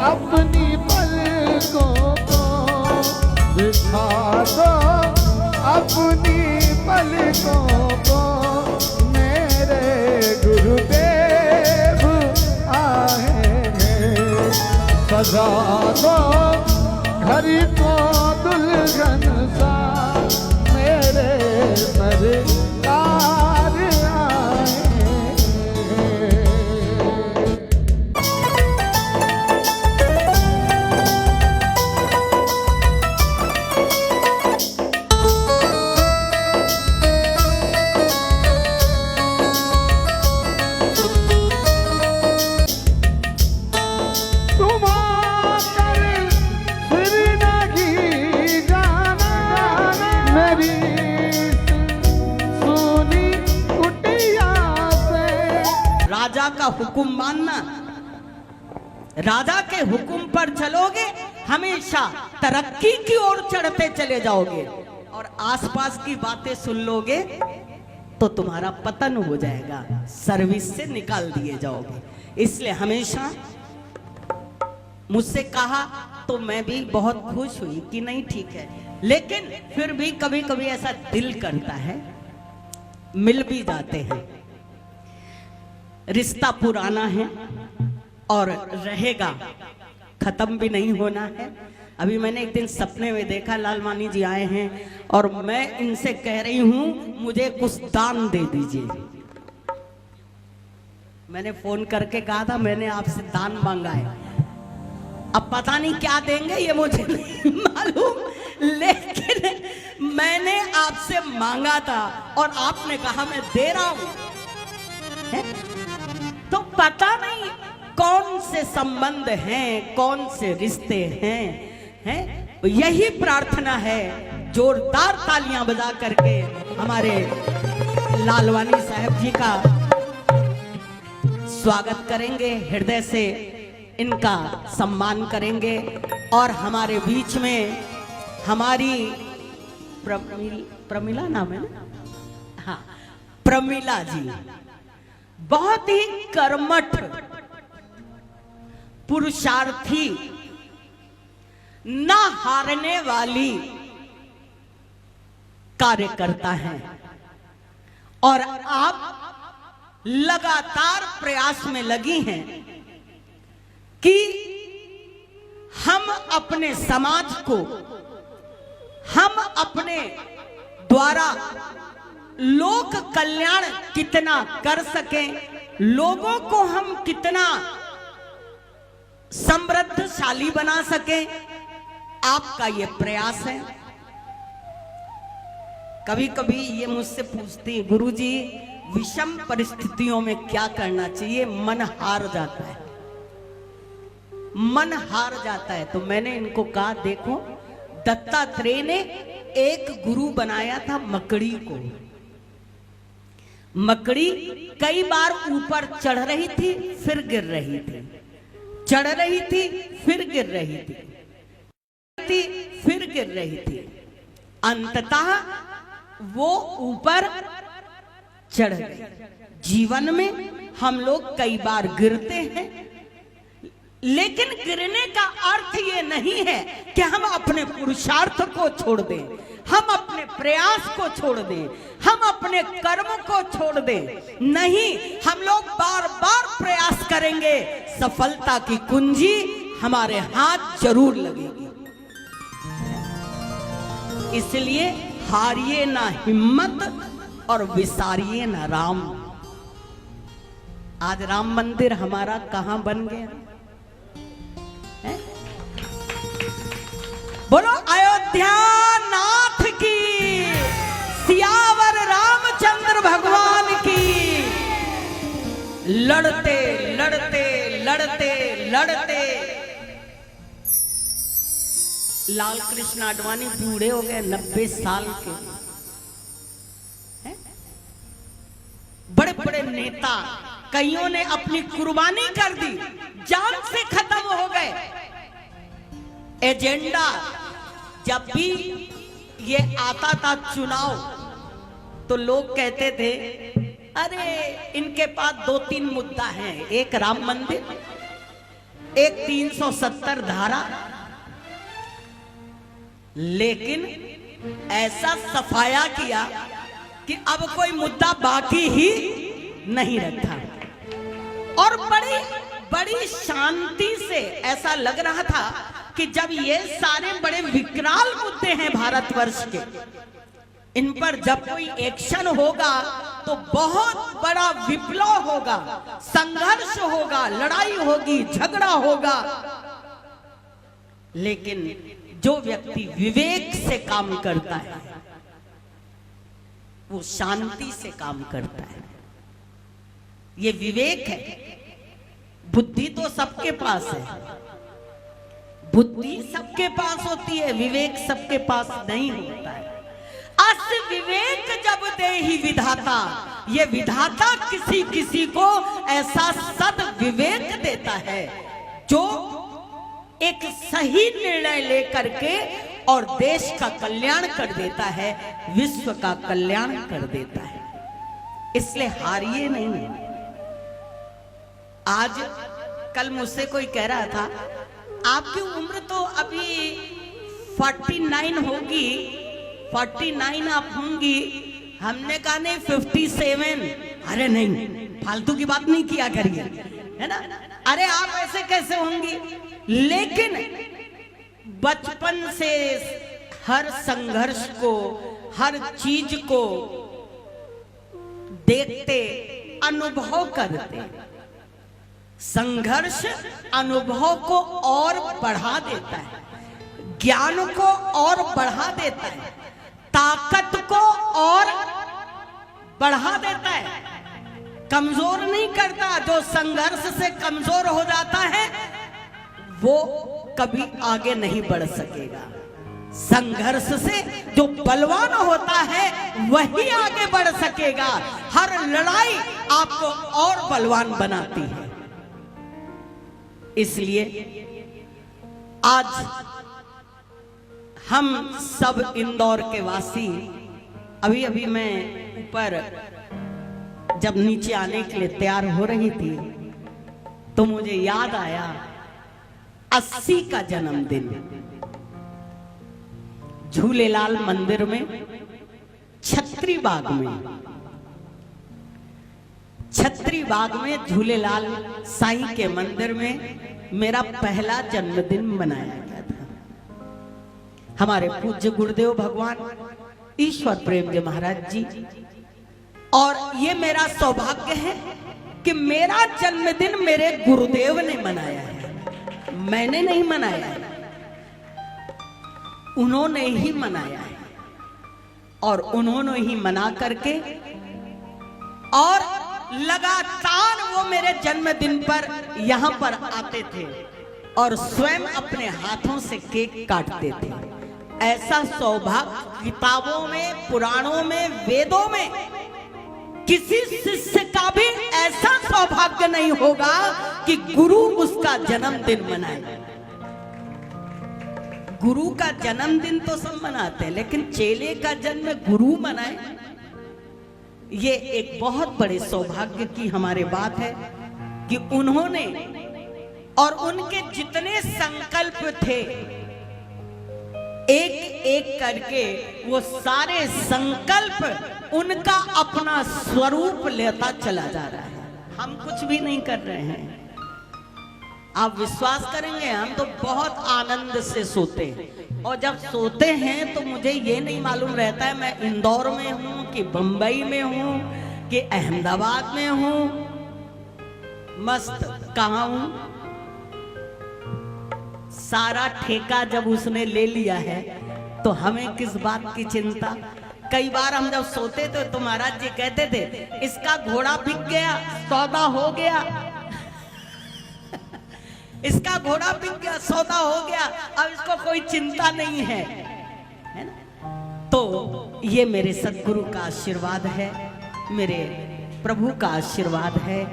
अपनी पलकों को बिछा दो, अपनी पलकों को मेरे गुरुदेव आएंगे। सजा दो घर को दुल्हन सा मेरे सरकार आएंगे। राजा का हुक्म मानना, राजा के हुक्म पर चलोगे हमेशा तरक्की की ओर चढ़ते चले जाओगे, और आसपास की बातें सुन लोगे तो तुम्हारा पतन हो जाएगा, सर्विस से निकाल दिए जाओगे। इसलिए हमेशा मुझसे कहा तो मैं भी बहुत खुश हुई कि नहीं ठीक है, लेकिन फिर भी कभी कभी ऐसा दिल करता है, मिल भी जाते हैं। रिश्ता पुराना है और रहेगा, खत्म भी नहीं होना है। अभी मैंने एक दिन सपने में देखा लालवानी जी आए हैं और मैं इनसे कह रही हूं मुझे कुछ दान दे दीजिए। मैंने फोन करके कहा था मैंने आपसे दान मांगा है, अब पता नहीं क्या देंगे ये मुझे नहीं मालूम, लेकिन मैंने आपसे मांगा था और आपने कहा मैं दे रहा हूं। तो पता नहीं कौन से संबंध हैं, कौन से रिश्ते हैं, यही प्रार्थना है। जोरदार तालियां बजा करके हमारे लालवानी साहब जी का स्वागत करेंगे, हृदय से इनका सम्मान करेंगे। और हमारे बीच में हमारी प्रमिला नाम है ना, हाँ, प्रमिला जी बहुत ही कर्मठ पुरुषार्थी, न हारने वाली कार्यकर्ता हैं, और आप लगातार प्रयास में लगी हैं कि हम अपने समाज को, हम अपने द्वारा लोक कल्याण कितना कर सकें, लोगों को हम कितना समृद्धशाली बना सकें, आपका ये प्रयास है। कभी कभी ये मुझसे पूछती हैं गुरुजी विषम परिस्थितियों में क्या करना चाहिए, मन हार जाता है, मन हार जाता है। तो मैंने इनको कहा देखो दत्तात्रेय ने एक गुरु बनाया था मकड़ी को, मकड़ी कई बार ऊपर चढ़ रही थी फिर गिर रही थी, चढ़ रही थी फिर गिर रही थी, फिर गिर रही थी, अंततः वो ऊपर चढ़ गई। जीवन में हम लोग कई बार गिरते हैं, लेकिन गिरने का अर्थ ये नहीं है कि हम अपने पुरुषार्थ को छोड़ दें, हम अपने प्रयास को छोड़ दें, हम अपने कर्म को छोड़ दें। नहीं, हम लोग बार बार प्रयास करेंगे, सफलता की कुंजी हमारे हाथ जरूर लगेगी। इसलिए हारिए ना हिम्मत और विसारिए ना राम। आज राम मंदिर हमारा कहां बन गया है? बोलो अयोध्या नाथ की, सियावर रामचंद्र भगवान की। लड़ते लड़ते लड़ते लड़ते लाल कृष्ण आडवाणी बूढ़े हो गए, 90 साल के। बड़े बड़े नेता कईयों ने अपनी कुर्बानी कर दी, जान से खत्म हो गए। एजेंडा जब भी ये आता था चुनाव, तो लोग कहते थे अरे इनके पास 2-3 मुद्दा हैं, एक राम मंदिर, एक 370 धारा, लेकिन ऐसा सफाया किया कि अब कोई मुद्दा बाकी ही नहीं रखा। और बड़ी शांति से ऐसा लग रहा था कि जब ये सारे बड़े विकराल मुद्दे हैं भारतवर्ष के, इन पर जब कोई एक्शन होगा तो बहुत बड़ा विप्लव होगा, संघर्ष होगा, लड़ाई होगी, झगड़ा होगा। लेकिन जो व्यक्ति विवेक से काम करता है वो शांति से काम करता है। ये विवेक है। बुद्धि तो सबके पास है, बुद्धि सबके पास होती है, विवेक सबके पास नहीं होता है। अस विवेक जब दे ही विधाता, ये विधाता किसी किसी को ऐसा सद विवेक देता है जो एक सही निर्णय लेकर के और देश का कल्याण कर देता है, विश्व का कल्याण कर देता है। इसलिए हारिए नहीं। आज कल मुझसे कोई कह रहा था आपकी उम्र तो अभी 49 होगी, 49 आप होंगी। हमने कहा नहीं 57। अरे नहीं, फालतू की बात नहीं किया करिए, है ना। अरे आप ऐसे कैसे होंगी? लेकिन बचपन से हर संघर्ष को, हर चीज को देखते, अनुभव करते, संघर्ष अनुभव को और बढ़ा देता है, ज्ञान को और बढ़ा देता है, ताकत को और बढ़ा देता है, कमजोर नहीं करता। जो संघर्ष से कमजोर हो जाता है वो कभी आगे नहीं बढ़ सकेगा। संघर्ष से जो बलवान होता है वही आगे बढ़ सकेगा। हर लड़ाई आपको और बलवान बनाती है। इसलिए आज हम सब इंदौर के वासी, अभी मैं ऊपर जब नीचे आने के लिए तैयार हो रही थी तो मुझे याद आया 80 का जन्मदिन झूलेलाल मंदिर में, छत्री बाग में झूलेलाल साईं के मंदिर में मेरा पहला जन्मदिन मनाया गया था। हमारे पूज्य गुरुदेव भगवान ईश्वर प्रेम जी महाराज जी, और ये मेरा सौभाग्य है कि मेरा जन्मदिन मेरे गुरुदेव ने मनाया है, मैंने नहीं मनाया है, उन्होंने ही मनाया है। और उन्होंने ही मना करके और लगातार वो मेरे जन्मदिन पर यहां पर आते थे और स्वयं अपने हाथों से केक काटते थे। ऐसा सौभाग्य किताबों में, पुराणों में, वेदों में किसी शिष्य का भी ऐसा सौभाग्य नहीं होगा कि गुरु उसका जन्मदिन मनाए। गुरु का जन्मदिन तो सब मनाते हैं, लेकिन चेले का जन्म गुरु मनाए, ये एक बहुत बड़े सौभाग्य की हमारे बात है कि उन्होंने और उनके जितने संकल्प थे एक एक करके वो सारे संकल्प उनका अपना स्वरूप लेता चला जा रहा है। हम कुछ भी नहीं कर रहे हैं। आप विश्वास करेंगे, हम तो बहुत आनंद से सोते हैं, और जब सोते हैं तो मुझे ये नहीं मालूम रहता है मैं इंदौर में हूं कि बंबई में हूं कि अहमदाबाद में हूं, मस्त कहां हूं। सारा ठेका जब उसने ले लिया है तो हमें किस बात की चिंता। कई बार हम जब सोते थे तो महाराज जी कहते थे इसका घोड़ा बिक गया, सौदा हो गया इसका घोड़ा बिक गया, सौदा हो गया, अब इसको कोई चिंता नहीं है ना। तो ये मेरे सद्गुरु का आशीर्वाद है, मेरे प्रभु का आशीर्वाद है।